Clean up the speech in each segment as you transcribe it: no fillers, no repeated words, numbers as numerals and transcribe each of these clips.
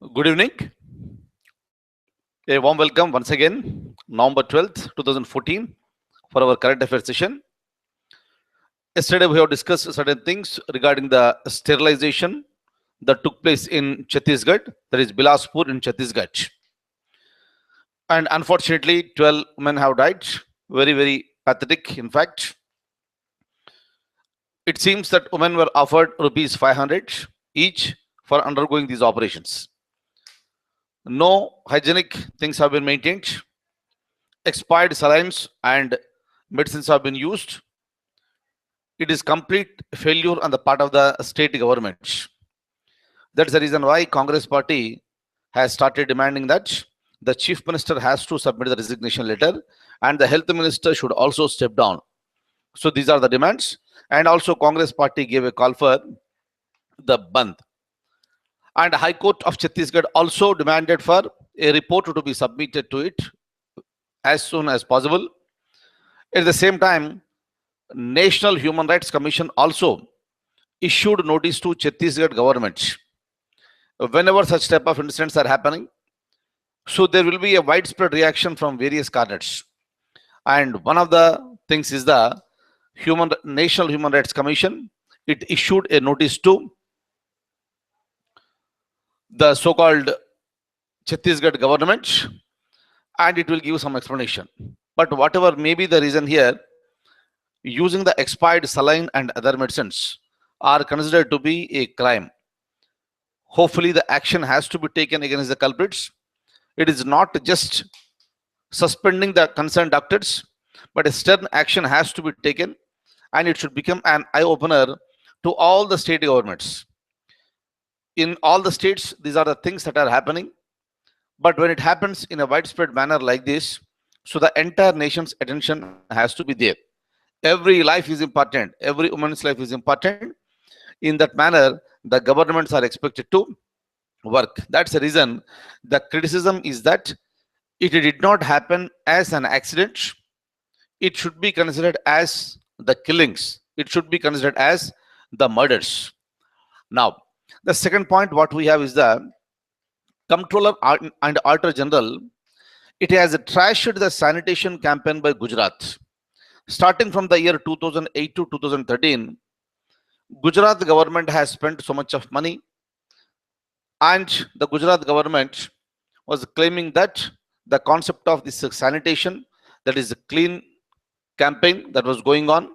Good evening. A warm welcome once again, November 12th, 2014, for our current affairs session. Yesterday, we have discussed certain things regarding the sterilization that took place in Chhattisgarh, that is Bilaspur in Chhattisgarh. And unfortunately, 12 women have died. Very, very pathetic, in fact. It seems that women were offered rupees 500 each for undergoing these operations. No hygienic things have been maintained. Expired salines and medicines have been used. It is complete failure on the part of the state government. That's the reason why Congress party has started demanding that the chief minister has to submit the resignation letter and the health minister should also step down. So these are the demands. And also Congress party gave a call for the Bandh. And High Court of Chhattisgarh also demanded for a report to be submitted to it as soon as possible. At the same time, National Human Rights Commission also issued notice to Chhattisgarh government. Whenever such type of incidents are happening, so there will be a widespread reaction from various corners. And one of the things is the National Human Rights Commission. It issued a notice to the so-called Chhattisgarh government, and it will give some explanation. But whatever may be the reason here, using the expired saline and other medicines are considered to be a crime. Hopefully, the action has to be taken against the culprits. It is not just suspending the concerned doctors, but a stern action has to be taken, and it should become an eye-opener to all the state governments. In all the states, these are the things that are happening. But when it happens in a widespread manner like this, so the entire nation's attention has to be there. Every life is important. Every woman's life is important. In that manner, the governments are expected to work. That's the reason the criticism is that it did not happen as an accident. It should be considered as the killings. It should be considered as the murders. Now, the second point what we have is the Comptroller and Auditor General. It has trashed the sanitation campaign by Gujarat. Starting from the year 2008 to 2013, Gujarat government has spent so much of money, and the Gujarat government was claiming that the concept of this sanitation, that is a clean campaign that was going on,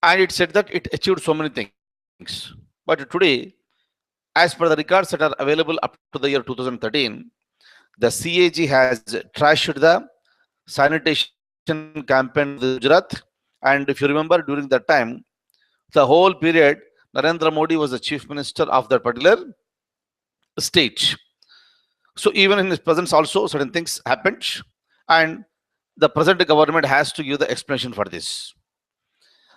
and it said that it achieved so many things. But today, as per the records that are available up to the year 2013, the CAG has trashed the sanitation campaign with Gujarat. And if you remember, during that time, the whole period, Narendra Modi was the chief minister of that particular state. So even in his presence also, certain things happened. And the present government has to give the explanation for this.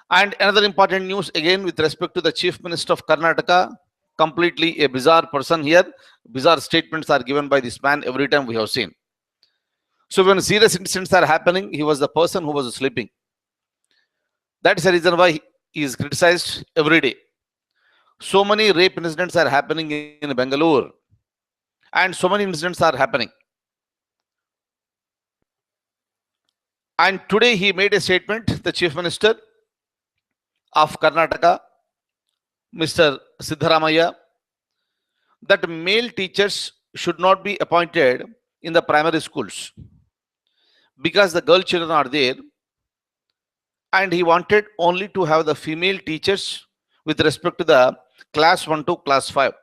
And another important news again with respect to the chief minister of Karnataka, completely a bizarre person here. Bizarre statements are given by this man every time we have seen. So when serious incidents are happening, he was the person who was sleeping. That is the reason why he is criticized every day. So many rape incidents are happening in Bangalore, and so many incidents are happening. And today he made a statement, the chief minister of Karnataka, Mr. Siddaramaiah, that male teachers should not be appointed in the primary schools because the girl children are there, and he wanted only to have the female teachers with respect to the class 1 to class 5.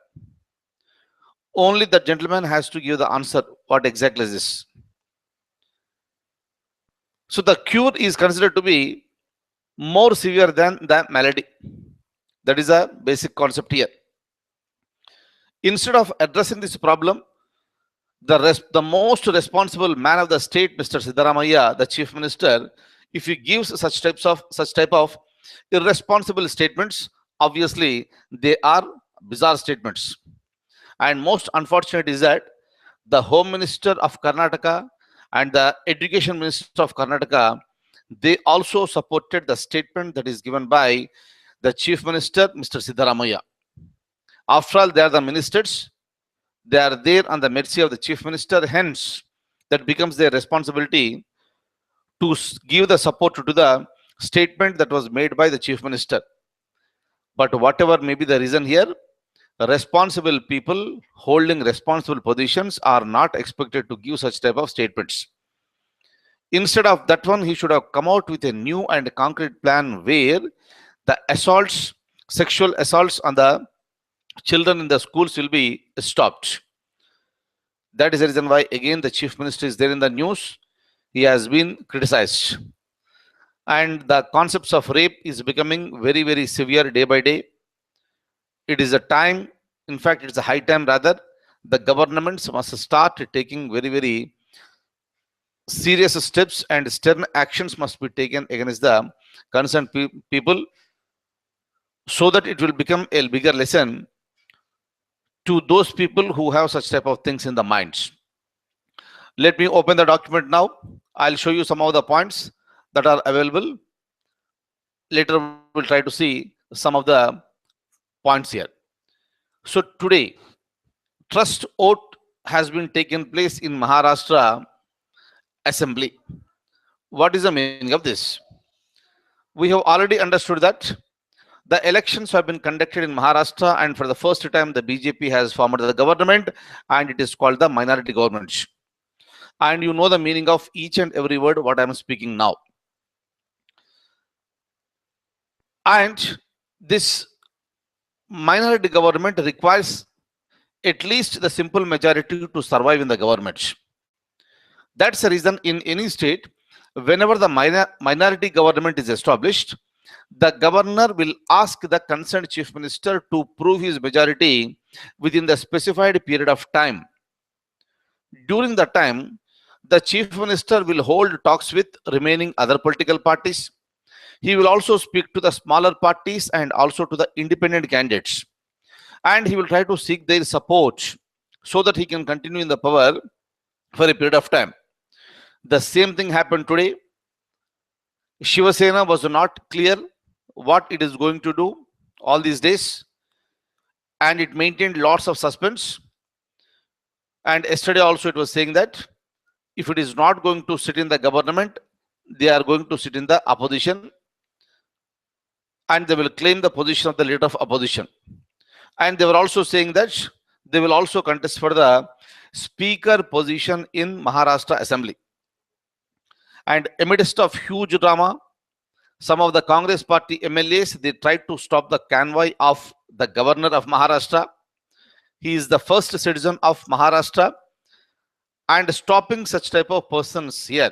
Only the gentleman has to give the answer what exactly is this. So the cure is considered to be more severe than the malady. That is a basic concept here. Instead of addressing this problem, the most responsible man of the state, Mr. Siddaramaiah, the chief minister, if he gives such type of irresponsible statements, obviously they are bizarre statements. And most unfortunate is that the Home Minister of Karnataka and the Education Minister of Karnataka, they also supported the statement that is given by the Chief Minister, Mr. Siddaramaiah. After all, they are the ministers. They are there on the mercy of the chief minister. Hence, that becomes their responsibility to give the support to the statement that was made by the chief minister. But whatever may be the reason here, responsible people holding responsible positions are not expected to give such type of statements. Instead of that one, he should have come out with a new and concrete plan where the assaults, sexual assaults on the children in the schools will be stopped. That is the reason why again the chief minister is there in the news. He has been criticized. And the concepts of rape is becoming very, very severe day by day. It is a time, in fact, it's a high time rather, the governments must start taking very, very serious steps and stern actions must be taken against the concerned people so that it will become a bigger lesson to those people who have such type of things in the minds. Let me open the document now. I'll show you some of the points that are available. Later we'll try to see some of the points here. So today, trust vote has been taken place in Maharashtra Assembly. What is the meaning of this? We have already understood that the elections have been conducted in Maharashtra, and for the first time, the BJP has formed the government, and it is called the minority government. And you know the meaning of each and every word what I am speaking now. And this minority government requires at least the simple majority to survive in the government. That's the reason in any state, whenever the minority government is established, the governor will ask the concerned chief minister to prove his majority within the specified period of time. During the time, the chief minister will hold talks with remaining other political parties. He will also speak to the smaller parties and also to the independent candidates. And he will try to seek their support so that he can continue in the power for a period of time. The same thing happened today. Shiva Sena was not clear what it is going to do all these days, and it maintained lots of suspense. And yesterday also it was saying that if it is not going to sit in the government, they are going to sit in the opposition, and they will claim the position of the leader of opposition. And they were also saying that they will also contest for the speaker position in Maharashtra Assembly. And amidst of huge drama, some of the Congress party MLAs, they tried to stop the convoy of the governor of Maharashtra. He is the first citizen of Maharashtra, and stopping such type of persons here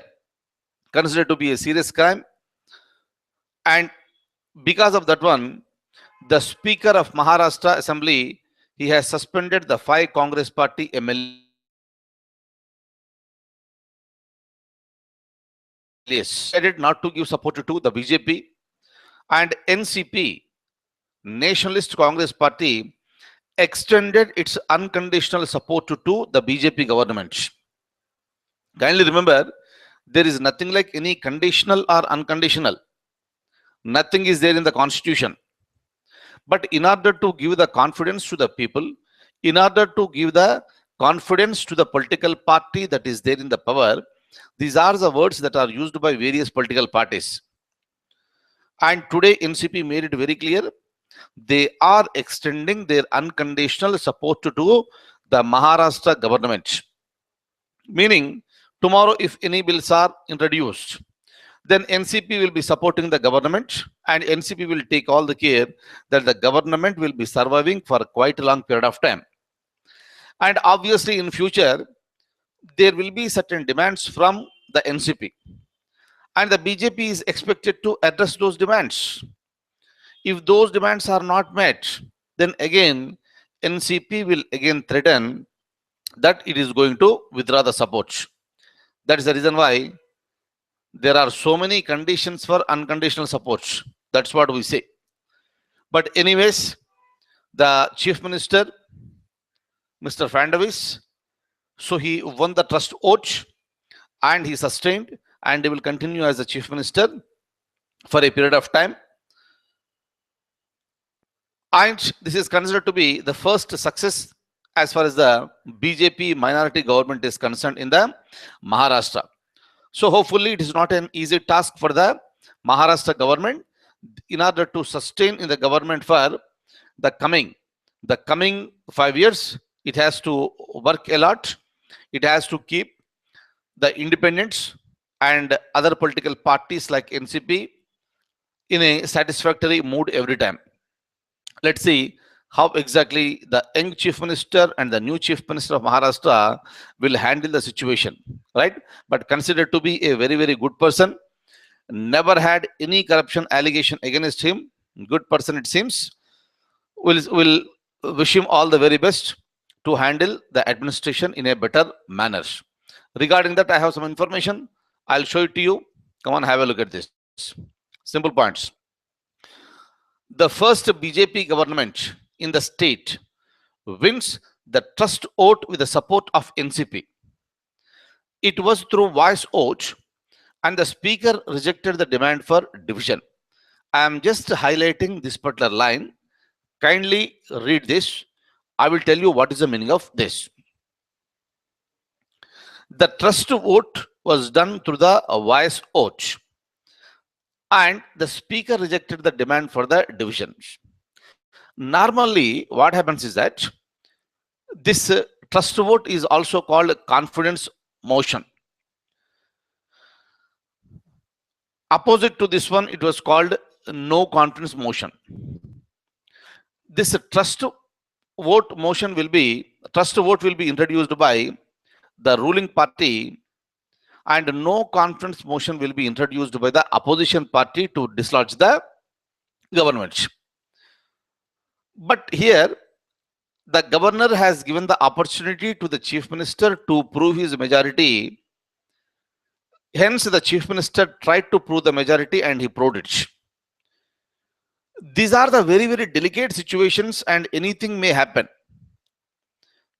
considered to be a serious crime. And because of that one, the speaker of Maharashtra Assembly, he has suspended the 5 Congress party MLAs. Decided not to give support to the BJP, and NCP, Nationalist Congress Party, extended its unconditional support to the BJP government. Kindly remember, there is nothing like any conditional or unconditional. Nothing is there in the constitution. But in order to give the confidence to the people, in order to give the confidence to the political party that is there in the power, these are the words that are used by various political parties. And today NCP made it very clear, they are extending their unconditional support to the Maharashtra government. Meaning, tomorrow if any bills are introduced, then NCP will be supporting the government, and NCP will take all the care that the government will be surviving for quite a long period of time. And obviously in future, there will be certain demands from the NCP, and the BJP is expected to address those demands. If those demands are not met, then again NCP will again threaten that it is going to withdraw the support. That is the reason why there are so many conditions for unconditional support. That's what we say. But anyways, the chief minister, Mr. Fadnavis, so he won the trust vote and he sustained, and he will continue as the chief minister for a period of time. And this is considered to be the first success as far as the BJP minority government is concerned in the Maharashtra. So hopefully it is not an easy task for the Maharashtra government in order to sustain in the government for the coming 5 years. It has to work a lot. It has to keep the independents and other political parties like NCP in a satisfactory mood every time. Let's see how exactly the young chief minister and the new chief minister of Maharashtra will handle the situation, right? But considered to be a very, very good person, never had any corruption allegation against him. Good person, it seems. Will wish him all the very best to handle the administration in a better manner. Regarding that, I have some information. I'll show it to you. Come on, have a look at this. Simple points. The first BJP government in the state wins the trust vote with the support of NCP. It was through voice vote, and the speaker rejected the demand for division. I am just highlighting this particular line. Kindly read this. I will tell you what is the meaning of this. The trust vote was done through the voice vote, and the speaker rejected the demand for the division. Normally, what happens is that this trust vote is also called confidence motion. Opposite to this one, it was called no confidence motion. This trust vote will be introduced by the ruling party, and no confidence motion will be introduced by the opposition party to dislodge the government. But here, the governor has given the opportunity to the chief minister to prove his majority. Hence, the chief minister tried to prove the majority and he proved it. These are the very, very delicate situations, and anything may happen.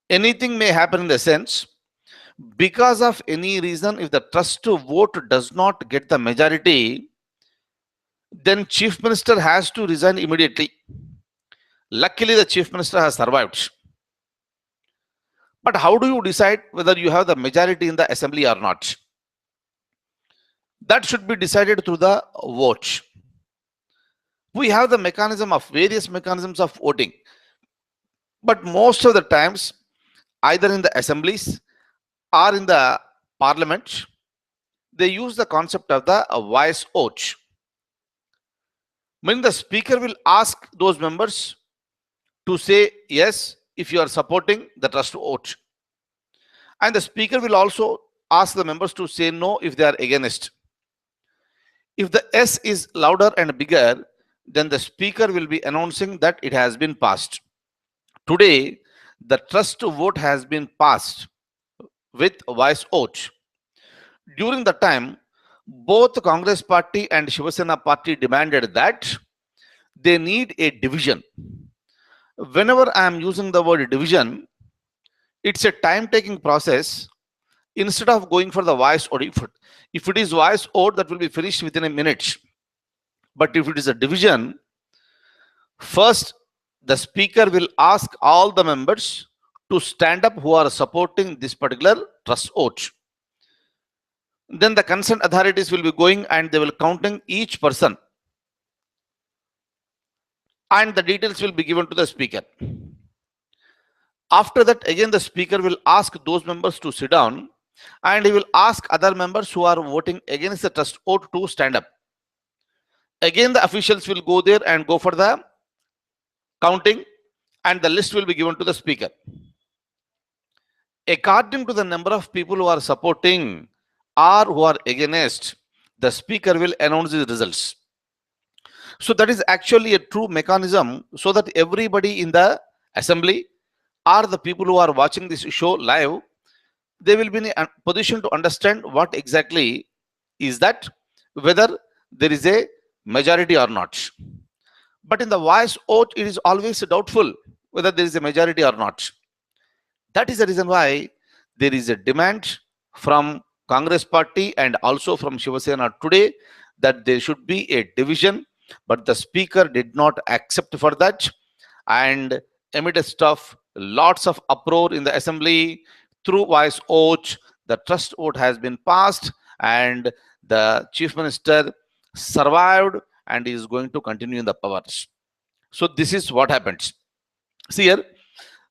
Anything may happen in the sense, because of any reason, if the trust vote does not get the majority, then chief minister has to resign immediately. Luckily, the chief minister has survived. But how do you decide whether you have the majority in the assembly or not? That should be decided through the vote. We have the various mechanisms of voting. But most of the times, either in the assemblies or in the parliament, they use the concept of the voice vote. When the speaker will ask those members to say yes if you are supporting the trust vote, and the speaker will also ask the members to say no if they are against. If the yes is louder and bigger, then the speaker will be announcing that it has been passed. Today, the trust vote has been passed with voice vote. During the time, both Congress party and Shiva Sena party demanded that they need a division. Whenever I am using the word division, it's a time-taking process. Instead of going for the voice vote, if it is voice vote, that will be finished within a minute. But if it is a division, first the speaker will ask all the members to stand up who are supporting this particular trust vote. Then the concerned authorities will be going and they will counting each person, and the details will be given to the speaker. After that, again the speaker will ask those members to sit down, and he will ask other members who are voting against the trust vote to stand up. Again, the officials will go there and go for the counting, and the list will be given to the speaker. According to the number of people who are supporting or who are against, the speaker will announce the results. So that is actually a true mechanism, so that everybody in the assembly or the people who are watching this show live, they will be in a position to understand what exactly is that, whether there is a majority or not. But in the voice vote, it is always doubtful whether there is a majority or not. That is the reason why there is a demand from Congress party and also from Shiva Sena today that there should be a division, but the speaker did not accept for that, and amidst of Lots of uproar in the assembly. Through voice vote, the trust vote has been passed, and the chief minister survived and is going to continue in the powers. So this is what happens. See here,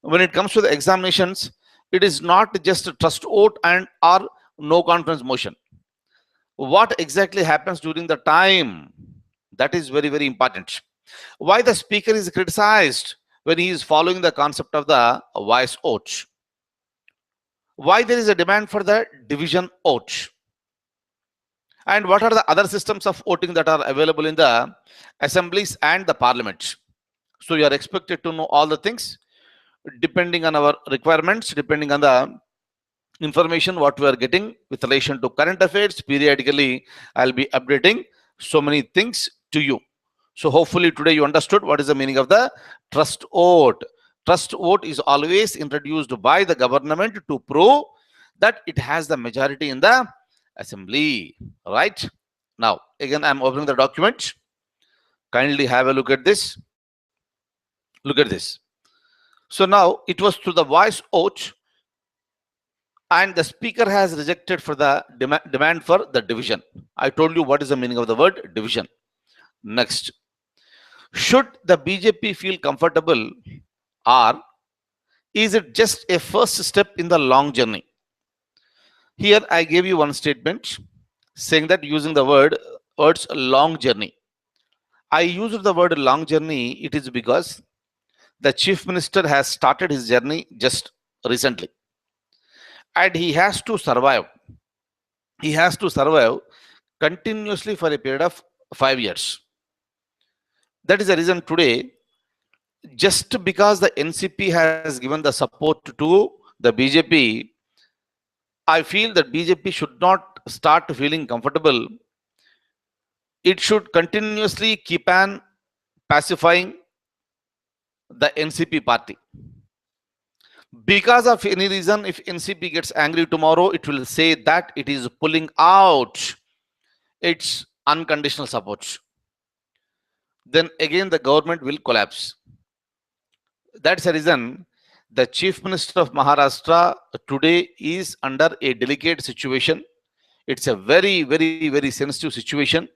when it comes to the examinations, it is not just a trust vote and or no confidence motion. What exactly happens during the time? That is very, very important. Why the speaker is criticized when he is following the concept of the voice vote? Why there is a demand for the division vote? And what are the other systems of voting that are available in the assemblies and the parliament? So you are expected to know all the things depending on our requirements, depending on the information what we are getting with relation to current affairs. Periodically I'll be updating so many things to you. So hopefully today you understood what is the meaning of the trust vote. Trust vote is always introduced by the government to prove that it has the majority in the assembly. Right? Now again I'm opening the document. Kindly have a look at this. Look at this. So now it was through the voice vote, and the speaker has rejected for the demand for the division. I told you what is the meaning of the word division. Next, should the BJP feel comfortable, or is it just a first step in the long journey? Here I gave you one statement saying that using the words long journey. I used the word long journey. It is because the chief minister has started his journey just recently, and he has to survive. He has to survive continuously for a period of 5 years. That is the reason today, just because the NCP has given the support to the BJP, I feel that BJP should not start feeling comfortable. It should continuously keep on pacifying the NCP party. Because of any reason, if NCP gets angry tomorrow, it will say that it is pulling out its unconditional support. Then again the government will collapse. That's the reason the chief minister of Maharashtra today is under a delicate situation. It's a very, very, very sensitive situation.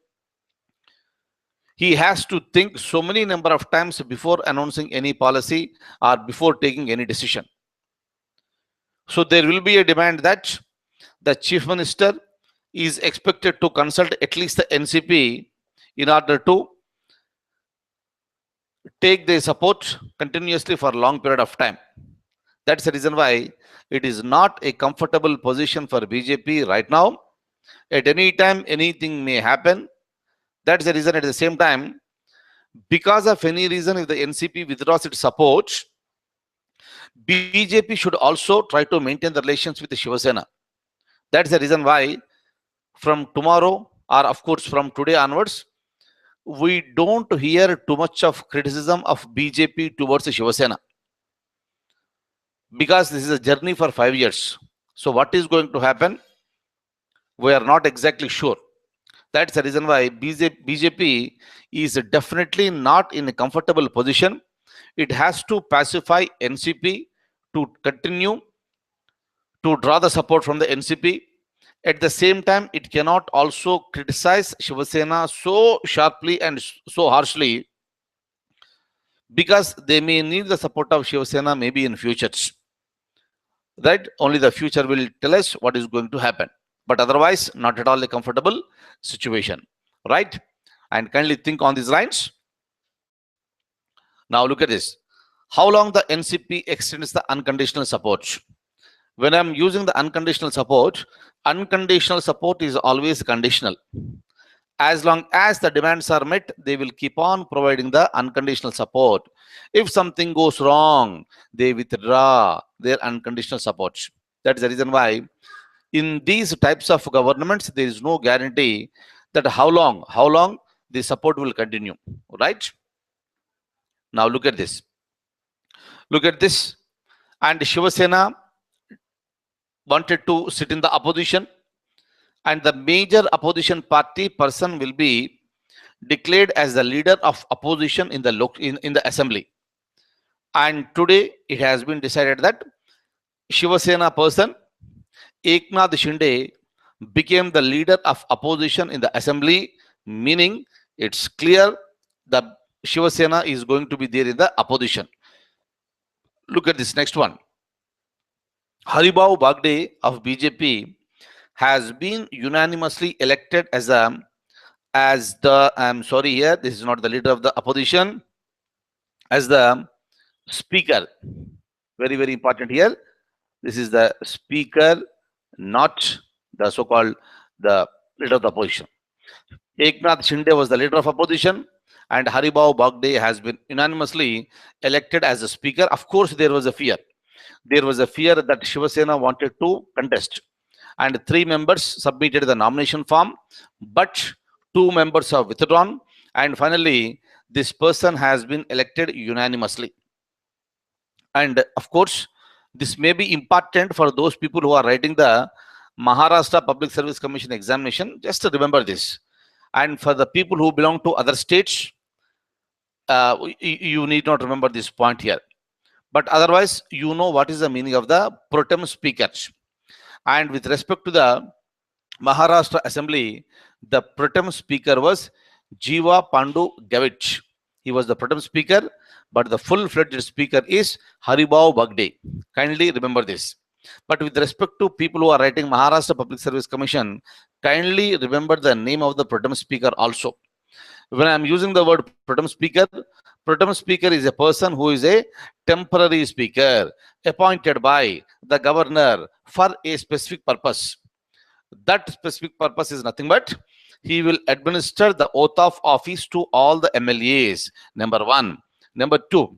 He has to think so many number of times before announcing any policy or before taking any decision. So there will be a demand that the chief minister is expected to consult at least the NCP in order to take their support continuously for a long period of time. That's the reason why it is not a comfortable position for BJP right now. At any time, anything may happen. That's the reason at the same time, because of any reason, if the NCP withdraws its support, BJP should also try to maintain the relations with the Shiva Sena. That's the reason why from tomorrow, or of course from today onwards, we don't hear too much of criticism of BJP towards the Shiva Sena, because this is a journey for 5 years. So what is going to happen, we are not exactly sure. That's the reason why BJP is definitely not in a comfortable position. It has to pacify NCP to continue to draw the support from the NCP. At the same time, it cannot also criticize Shiva Sena so sharply and so harshly, because they may need the support of Shiva Sena maybe in future. Right? Only the future will tell us what is going to happen. But otherwise, not at all a comfortable situation. Right? And kindly think on these lines. Now look at this. How long the NCP extends the unconditional support? When I'm using the unconditional support is always conditional. As long as the demands are met, they will keep on providing the unconditional support. If something goes wrong, they withdraw their unconditional support. That's the reason why in these types of governments, there is no guarantee that how long the support will continue. Right? Now look at this. Look at this. And Shiva Sena wanted to sit in the opposition, and the major opposition party person will be declared as the leader of opposition in the assembly. And today it has been decided that Shiva Sena person Eknath Shinde became the leader of opposition in the assembly, meaning it's clear the Shiva Sena is going to be there in the opposition. Look at this next one. Haribhau Bagde of BJP has been unanimously elected as the, I'm sorry here, this is not the leader of the opposition, as the speaker. Very, very important here. This is the speaker, not the so-called the leader of the opposition. Eknath Shinde was the leader of opposition, and Haribhau Bagde has been unanimously elected as the speaker. Of course, there was a fear. There was a fear that Shiva Sena wanted to contest, and 3 members submitted the nomination form, but 2 members have withdrawn, and finally, this person has been elected unanimously. And of course, this may be important for those people who are writing the Maharashtra Public Service Commission examination. Just to remember this. And for the people who belong to other states, you need not remember this point here. But otherwise, you know what is the meaning of the pro tem speakers. And with respect to the Maharashtra Assembly, the pro tem speaker was Jiva Pandu Gavich. He was the pro tem speaker, but the full-fledged speaker is Haribhau Bagde. Kindly remember this. But with respect to people who are writing Maharashtra Public Service Commission, kindly remember the name of the pro tem speaker also. When I'm using the word pro tem speaker is a person who is a temporary speaker appointed by the governor for a specific purpose. That specific purpose is nothing but he will administer the oath of office to all the MLAs. Number 1. Number 2,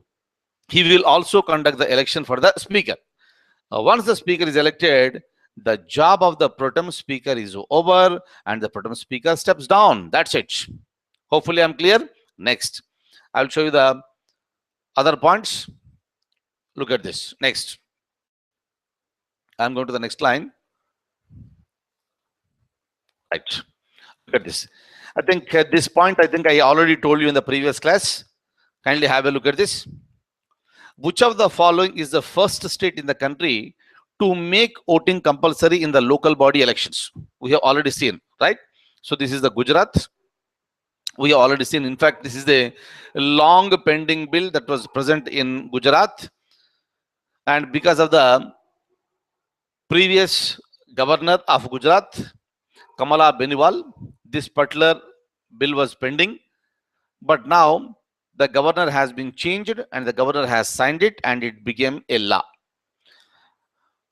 he will also conduct the election for the speaker. Once the speaker is elected, the job of the pro tem speaker is over and the pro tem speaker steps down. That's it. Hopefully I'm clear. Next, I'll show you the other points. Look at this. Next, I'm going to the next line. Right. Look at this. I think at this point, I already told you in the previous class. Kindly have a look at this. Which of the following is the first state in the country to make voting compulsory in the local body elections? We have already seen, right? So this is the Gujarat. We have already seen. In fact, this is the long pending bill that was present in Gujarat. And because of the previous governor of Gujarat, Kamala Beniwal, this particular bill was pending. But now the governor has been changed and the governor has signed it and it became a law.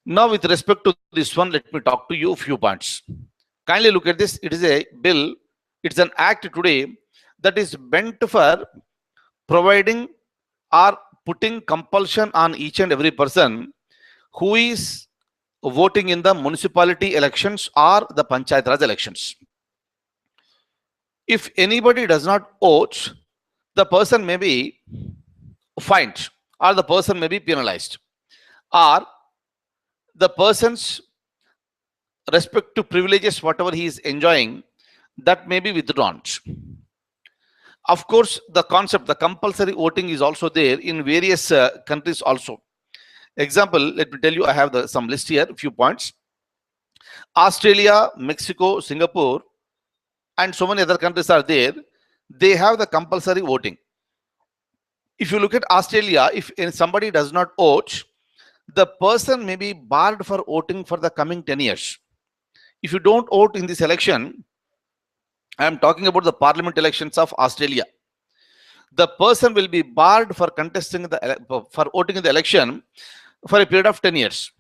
Now, with respect to this one, let me talk to you a few points. Kindly look at this. It is a bill. It's an act today that is meant for providing or putting compulsion on each and every person who is voting in the municipality elections or the Panchayat Raj elections. If anybody does not vote, the person may be fined or the person may be penalized, or the person's respective privileges, whatever he is enjoying, that may be withdrawn. Of course, the concept, the compulsory voting is also there in various countries also. Example, let me tell you, I have some list here, a few points. Australia, Mexico, Singapore, and so many other countries are there. They have the compulsory voting. If you look at Australia, if somebody does not vote, the person may be barred for voting for the coming 10 years. If you don't vote in this election, I am talking about the parliament elections of Australia. The person will be barred for contesting for voting in the election for a period of 10 years.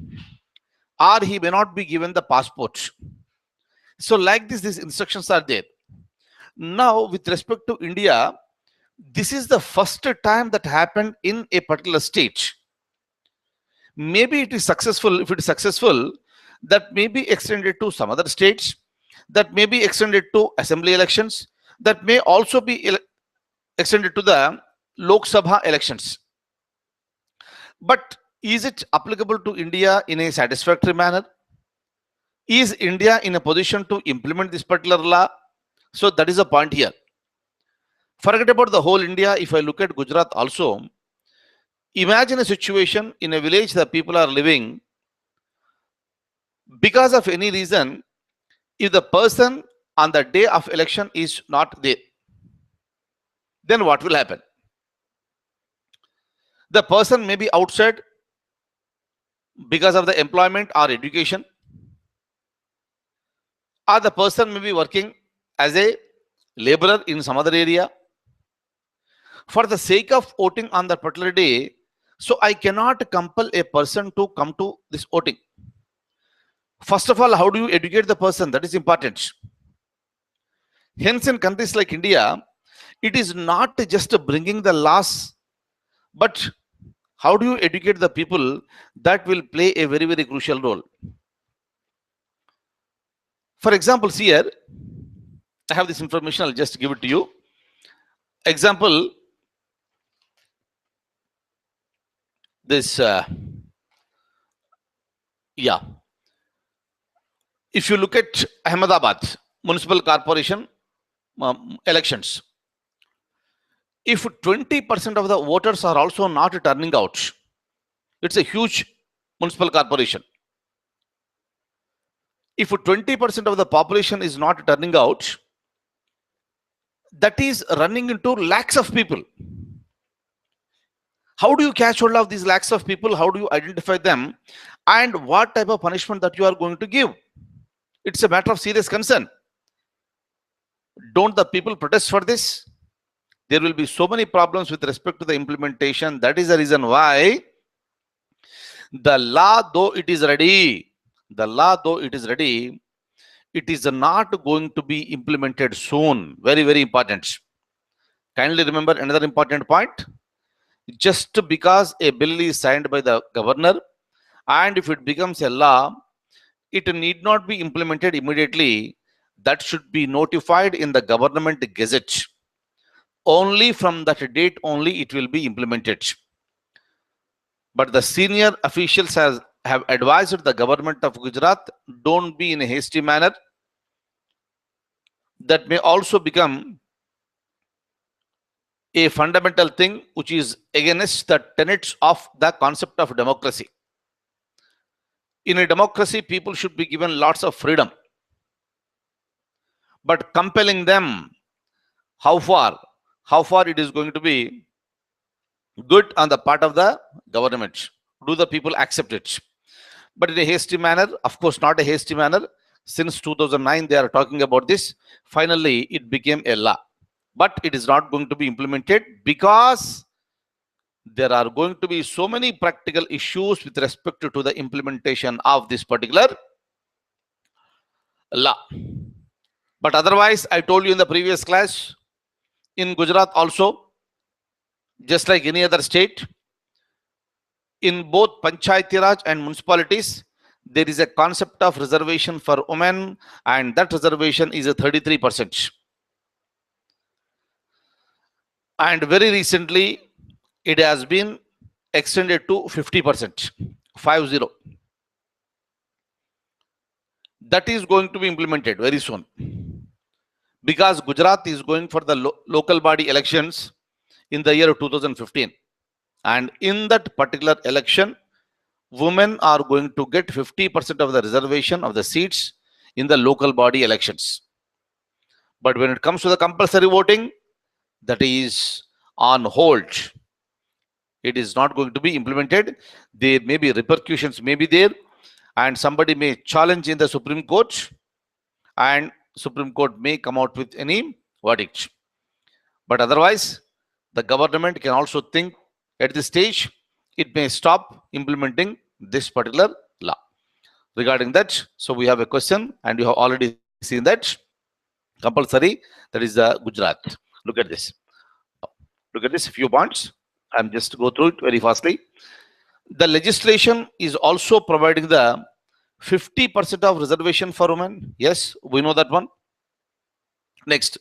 Or he may not be given the passport. So like this, these instructions are there. Now, with respect to India, this is the first time that happened in a particular state. Maybe it is successful. If it is successful, that may be extended to some other states, that may be extended to assembly elections, that may also be extended to the Lok Sabha elections. But is it applicable to India in a satisfactory manner? Is India in a position to implement this particular law? So that is the point here. Forget about the whole India. If I look at Gujarat also, Imagine a situation in a village that people are living because of any reason. If the person on the day of election is not there, then what will happen? The person may be outside because of the employment or education, or the person may be working as a laborer in some other area. For the sake of voting on that particular day, so I cannot compel a person to come to this voting. First of all, how do you educate the person? That is important. Hence, in countries like India, it is not just bringing the laws, but how do you educate the people? That will play a very, very crucial role. For example, here, I have this information, I'll just give it to you. Example, this, yeah. If you look at Ahmedabad Municipal Corporation elections, if 20% of the voters are also not turning out, it's a huge municipal corporation. If 20% of the population is not turning out, that is running into lakhs of people. How do you catch hold of these lakhs of people? How do you identify them? And what type of punishment that you are going to give? It's a matter of serious concern. Don't the people protest for this? There will be so many problems with respect to the implementation. That is the reason why the law, though it is ready, it is not going to be implemented soon. Very, very important. Kindly remember another important point. Just because a bill is signed by the governor, and if it becomes a law, it need not be implemented immediately. That should be notified in the government gazette. Only from that date only it will be implemented. But the senior officials have advised the government of Gujarat, don't be in a hasty manner. That may also become a fundamental thing which is against the tenets of the concept of democracy. In a democracy, people should be given lots of freedom. But compelling them, how far it is going to be good on the part of the government? Do the people accept it? But in a hasty manner, of course, not a hasty manner. Since 2009, they are talking about this. Finally, it became a law. But it is not going to be implemented because there are going to be so many practical issues with respect to the implementation of this particular law. But otherwise, I told you in the previous class, in Gujarat also, just like any other state, in both Panchayati Raj and municipalities, there is a concept of reservation for women, and that reservation is a 33%. And very recently, it has been extended to 50%, 50. That is going to be implemented very soon. Because Gujarat is going for the local body elections in the year 2015. And in that particular election, women are going to get 50% of the reservation of the seats in the local body elections. But when it comes to the compulsory voting, that is on hold. It is not going to be implemented. There may be repercussions may be there, and somebody may challenge in the Supreme Court, and Supreme Court may come out with any verdict. But otherwise, the government can also think at this stage, it may stop implementing this particular law. Regarding that, so we have a question, and you have already seen that. Compulsory, that is the Gujarat. Look at this. Look at this, few points. I'm just go through it very fastly. The legislation is also providing the 50% of reservation for women. Yes, we know that one. Next,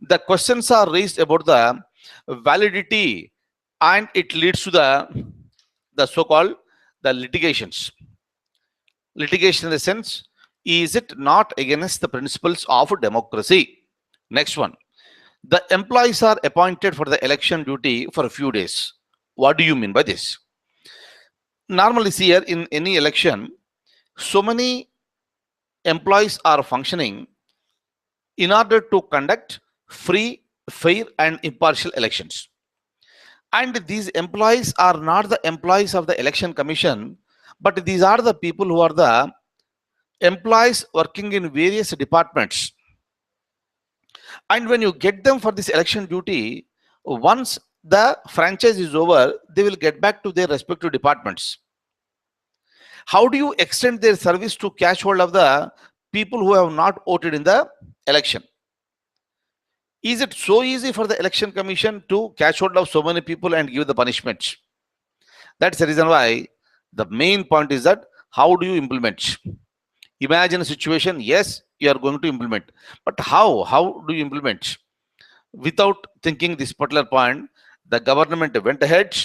the questions are raised about the validity, and it leads to the so-called the litigations. Litigation in the sense, is it not against the principles of democracy? Next one, the employees are appointed for the election duty for a few days. What do you mean by this? Normally, see here in any election, so many employees are functioning in order to conduct free, fair, and impartial elections. And these employees are not the employees of the election commission, but these are the people who are the employees working in various departments. And when you get them for this election duty, once the franchise is over, they will get back to their respective departments. How do you extend their service to catch hold of the people who have not voted in the election? Is it so easy for the election commission to catch hold of so many people and give the punishment? That's the reason why the main point is that how do you implement? Imagine a situation, yes, you are going to implement, but how? How do you implement? Without thinking this particular point, the government went ahead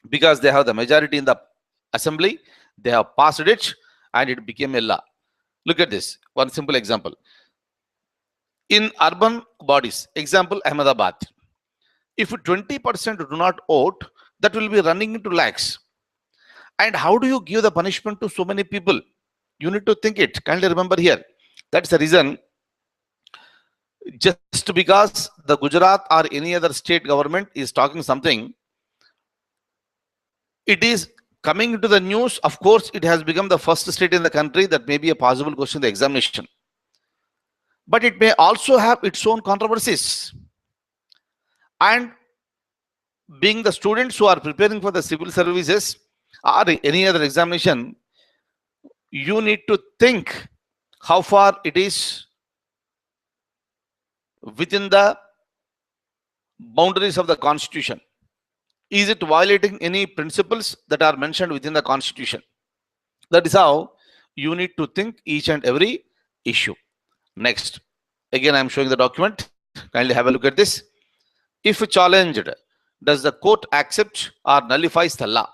because they have the majority in the assembly, they have passed it and it became a law. Look at this, one simple example. In urban bodies, example Ahmedabad, if 20% do not vote, that will be running into lakhs. And how do you give the punishment to so many people? You need to think it. Kindly remember here. That's the reason. Just because the Gujarat or any other state government is talking something, it is coming into the news. Of course, it has become the first state in the country that may be a possible question in the examination. But it may also have its own controversies. And being the students who are preparing for the civil services or any other examination, you need to think how far it is within the boundaries of the constitution. Is it violating any principles that are mentioned within the constitution? That is how you need to think each and every issue. Next, again I am showing the document. Kindly have a look at this. If challenged, does the court accept or nullifies the law?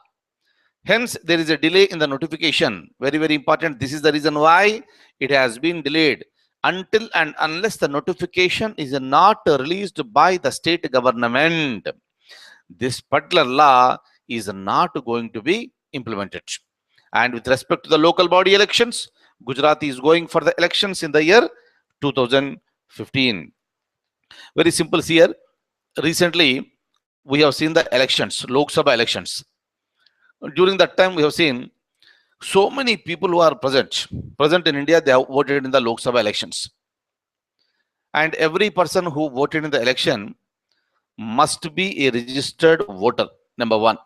Hence, there is a delay in the notification. Very, very important. This is the reason why it has been delayed. Until and unless the notification is not released by the state government, this particular law is not going to be implemented. And with respect to the local body elections, Gujarat is going for the elections in the year 2015. Very simple here. Recently, we have seen the elections, Lok Sabha elections. During that time, we have seen so many people who are present in India, they have voted in the Lok Sabha elections. And every person who voted in the election must be a registered voter, number one.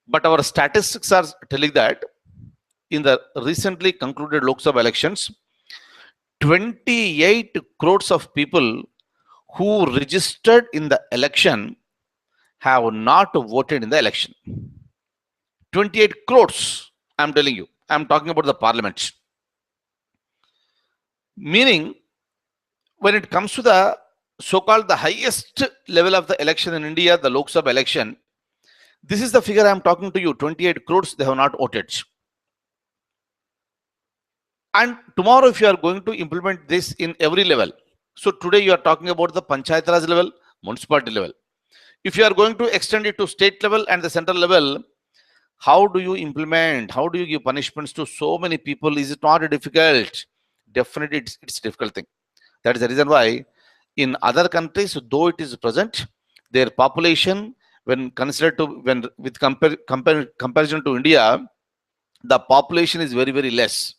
But our statistics are telling that in the recently concluded Lok Sabha elections, 28 crores of people who registered in the election have not voted in the election. 28 crores, I'm telling you. I'm talking about the parliament. Meaning, when it comes to the so-called the highest level of the election in India, the Lok Sabha election, this is the figure I'm talking to you, 28 crores, they have not voted. And tomorrow, if you are going to implement this in every level, so today you are talking about the Panchayat Raj level, municipality level. If you are going to extend it to state level and the central level, how do you implement? How do you give punishments to so many people? Is it not difficult? Definitely, it's a difficult thing. That is the reason why in other countries, though it is present, their population, when considered to with comparison to India, the population is very, very less.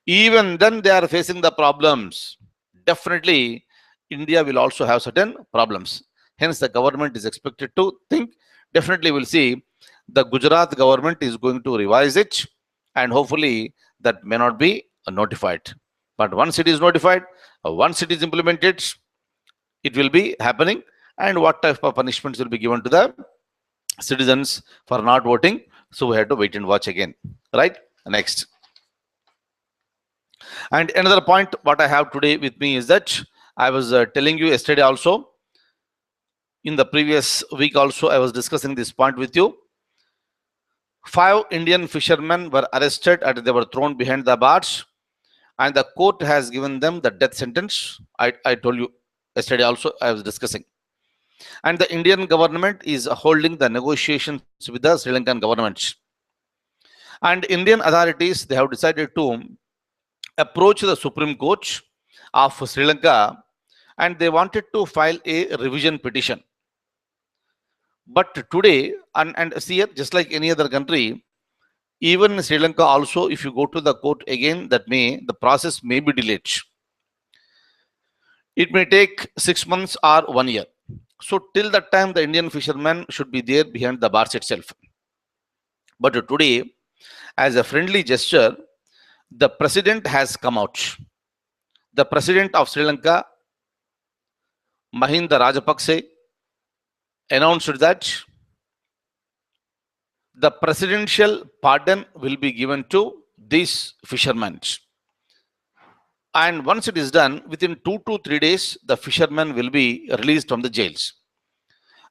Even then, they are facing the problems. Definitely, India will also have certain problems. Hence, the government is expected to think. Definitely, we'll see the Gujarat government is going to revise it, and hopefully that may not be notified. But once it is notified, once it is implemented, it will be happening. And what type of punishments will be given to the citizens for not voting? So we have to wait and watch again. Right? Next. And another point, what I have today with me is that I was telling you yesterday also, in the previous week also, I was discussing this point with you. 5 Indian fishermen were arrested and they were thrown behind the bars, and the court has given them the death sentence. I told you yesterday also, I was discussing. And the Indian government is holding the negotiations with the Sri Lankan government. And Indian authorities, they have decided to approach the Supreme Court of Sri Lanka, and they wanted to file a revision petition. But today, and see here, just like any other country, even in Sri Lanka also, if you go to the court again, the process may be delayed. It may take 6 months or 1 year. So till that time, the Indian fishermen should be there behind the bars itself. But today, as a friendly gesture, the president has come out. The president of Sri Lanka, Mahinda Rajapakse, announced that the presidential pardon will be given to these fishermen. And once it is done, within 2 to 3 days, the fishermen will be released from the jails.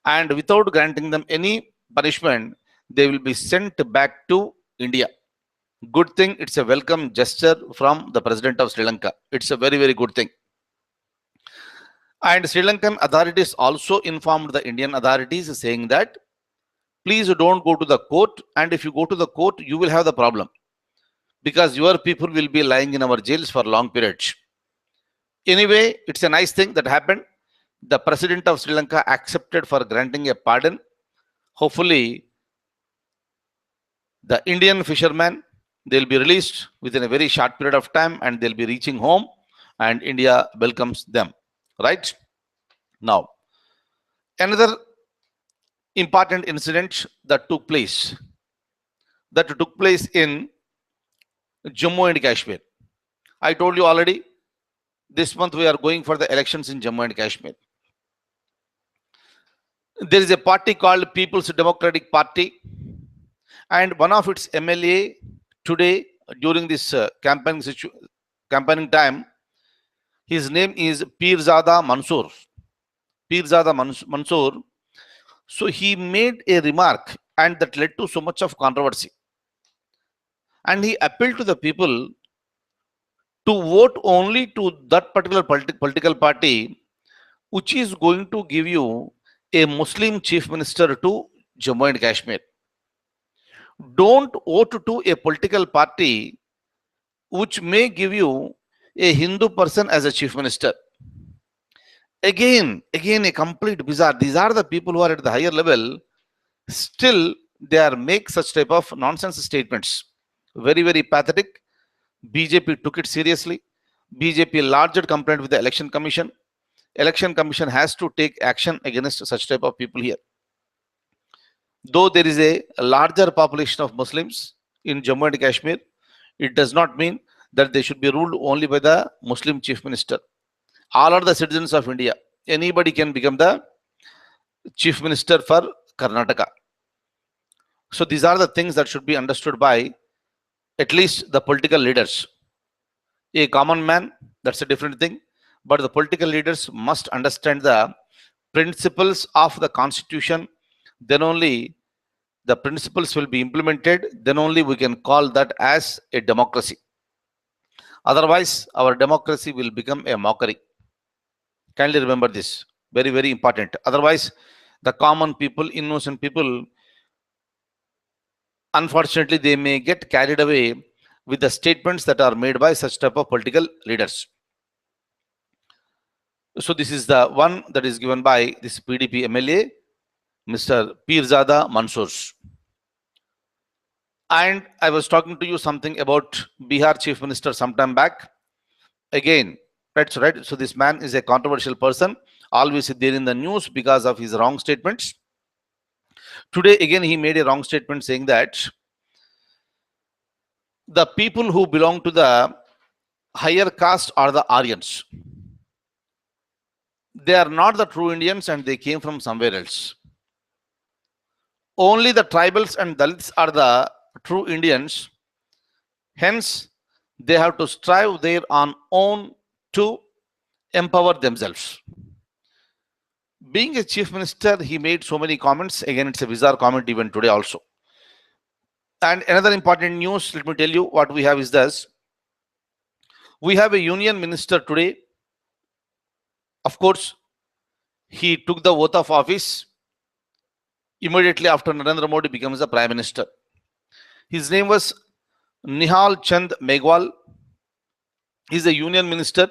And without granting them any punishment, they will be sent back to India. Good thing, it's a welcome gesture from the president of Sri Lanka. It's a very, very good thing. And Sri Lankan authorities also informed the Indian authorities saying that please don't go to the court, and if you go to the court, you will have the problem because your people will be lying in our jails for long periods. Anyway, it's a nice thing that happened. The president of Sri Lanka accepted for granting a pardon. Hopefully, the Indian fishermen, they'll be released within a very short period of time and they'll be reaching home and India welcomes them. Right? Now, another important incident that took place in Jammu and Kashmir. I told you already, this month we are going for the elections in Jammu and Kashmir. There is a party called People's Democratic Party, and one of its MLA today during this campaigning time, his name is Pirzada Mansoor. Pirzada Mansoor. So he made a remark and that led to so much of controversy. And he appealed to the people to vote only to that particular political party which is going to give you a Muslim chief minister to Jammu and Kashmir. Don't vote to a political party which may give you a Hindu person as a chief minister. Again, a complete bizarre. These are the people who are at the higher level. Still, they are make such type of nonsense statements. Very, very pathetic. BJP took it seriously. BJP lodged complaint with the Election Commission. Election Commission has to take action against such type of people here. Though there is a larger population of Muslims in Jammu and Kashmir, it does not mean that they should be ruled only by the Muslim chief minister. All are the citizens of India. Anybody can become the chief minister for Karnataka. So these are the things that should be understood by at least the political leaders. A common man, that's a different thing. But the political leaders must understand the principles of the constitution. Then only the principles will be implemented. Then only we can call that as a democracy. Otherwise, our democracy will become a mockery. Kindly remember this. Very, very important. Otherwise, the common people, innocent people, unfortunately, they may get carried away with the statements that are made by such type of political leaders. So this is the one that is given by this PDP MLA, Mr. Pirzada Mansoor. And I was talking to you something about Bihar Chief Minister sometime back. Again, that's right. So this man is a controversial person, always there in the news because of his wrong statements. Today, again, he made a wrong statement saying that the people who belong to the higher caste are the Aryans. They are not the true Indians and they came from somewhere else. Only the tribals and Dalits are the true Indians. Hence, they have to strive their own to empower themselves. Being a chief minister, he made so many comments. Again, it's a bizarre comment even today also. And another important news, let me tell you what we have is this. We have a union minister today. Of course, He took the oath of office immediately after Narendra Modi becomes the Prime Minister. His name was Nihal Chand Megwal. He is a union minister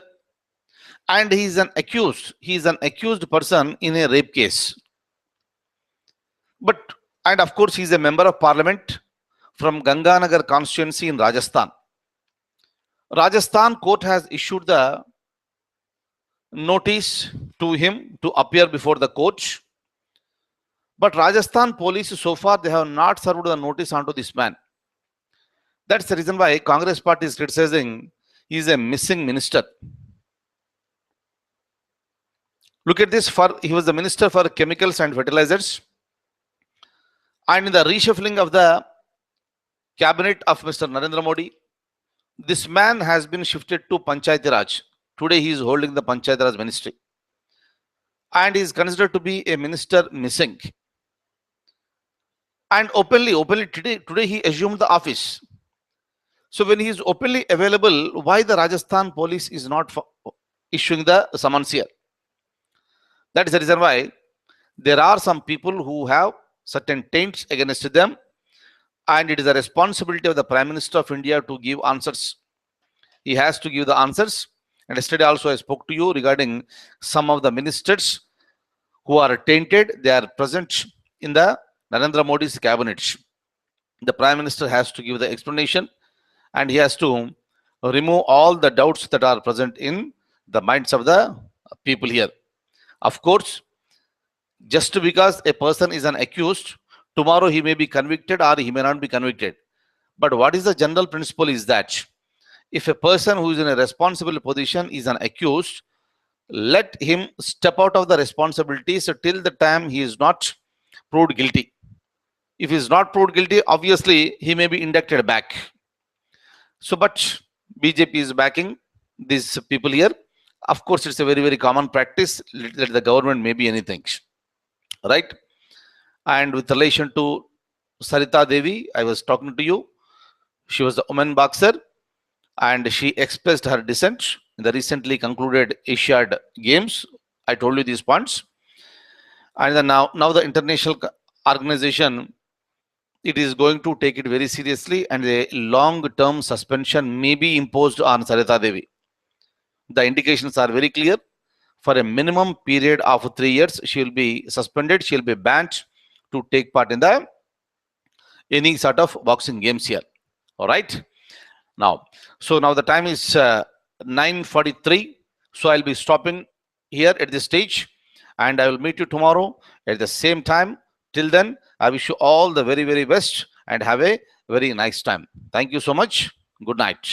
and he is an accused. He is an accused person in a rape case. But and of course he is a member of parliament from Ganganagar constituency in Rajasthan. Rajasthan court has issued the notice to him to appear before the court. But Rajasthan police so far they have not served the notice onto this man. That's the reason why Congress party is criticizing he is a missing minister. Look at this. He was the minister for chemicals and fertilizers. And in the reshuffling of the cabinet of Mr. Narendra Modi, this man has been shifted to Panchayati Raj. Today he is holding the Panchayati Raj ministry. And he is considered to be a minister missing. And openly today he assumed the office. So when he is openly available, why the Rajasthan police is not issuing the summons here? That is the reason why there are some people who have certain taints against them, and it is the responsibility of the Prime Minister of India to give answers. He has to give the answers. And yesterday also I spoke to you regarding some of the ministers who are tainted. They are present in the Narendra Modi's cabinet. The Prime Minister has to give the explanation and he has to remove all the doubts that are present in the minds of the people here. Of course, just because a person is an accused, tomorrow he may be convicted or he may not be convicted. But what is the general principle is that if a person who is in a responsible position is an accused, let him step out of the responsibilities till the time he is not proved guilty. If he is not proved guilty, obviously he may be inducted back. So, but BJP is backing these people here. Of course, it's a very, very common practice that the government may be anything, right? And with relation to Sarita Devi, I was talking to you. She was a woman boxer and she expressed her dissent in the recently concluded Asiad Games. I told you these points. And then now the international organization, it is going to take it very seriously and a long-term suspension may be imposed on Sarita Devi. The indications are very clear. For a minimum period of 3 years, she will be suspended. She will be banned to take part in any sort of boxing games here. All right. Now the time is 9:43. So I'll be stopping here at this stage, and I will meet you tomorrow at the same time. Till then, I wish you all the very, very best and have a very nice time. Thank you so much. Good night.